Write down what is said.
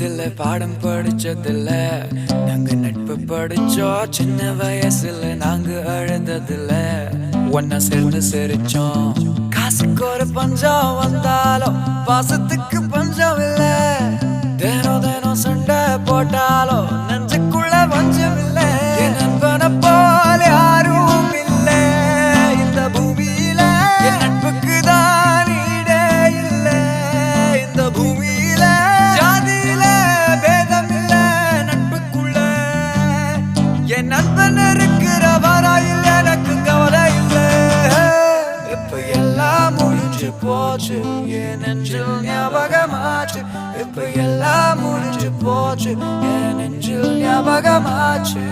ஸ்கூலத்துல பாடம் படிச்சதில்ல, நாங்க நட்பு படிச்சோம். சின்ன வயசுல நாங்க அழுததில்ல, ஒன்னா சேர்ந்து சிரிச்சோம். காசுக்கு ஒரு பஞ்சம் வந்தாலும் பாசத்துக்கு பஞ்சம் இல்ல. தினம் தினம் சண்டை போட்டாலும் நெஞ்சுக்குள்ள பஞ்சம் இல்ல. என் நண்பனை போல யாரும் இல்ல இந்த பூமியில. என் நட்புக்கு தான் ஈடே இல்ல இந்த பூமியில. ஜாதியில பேதம் இல்ல நட்புக்குள்ள. என் நண்பன் இருக்கிற வரையில் எனக்கு கவலை இல்ல. இப்ப எல்லாம் முடிஞ்சு போச்சு, என் நெஞ்சில் ஞாபகமாச்சு. இப்ப எல்லாம் முடிஞ்சு போச்சு, என் நெஞ்சில் ஞாபகமாச்சு.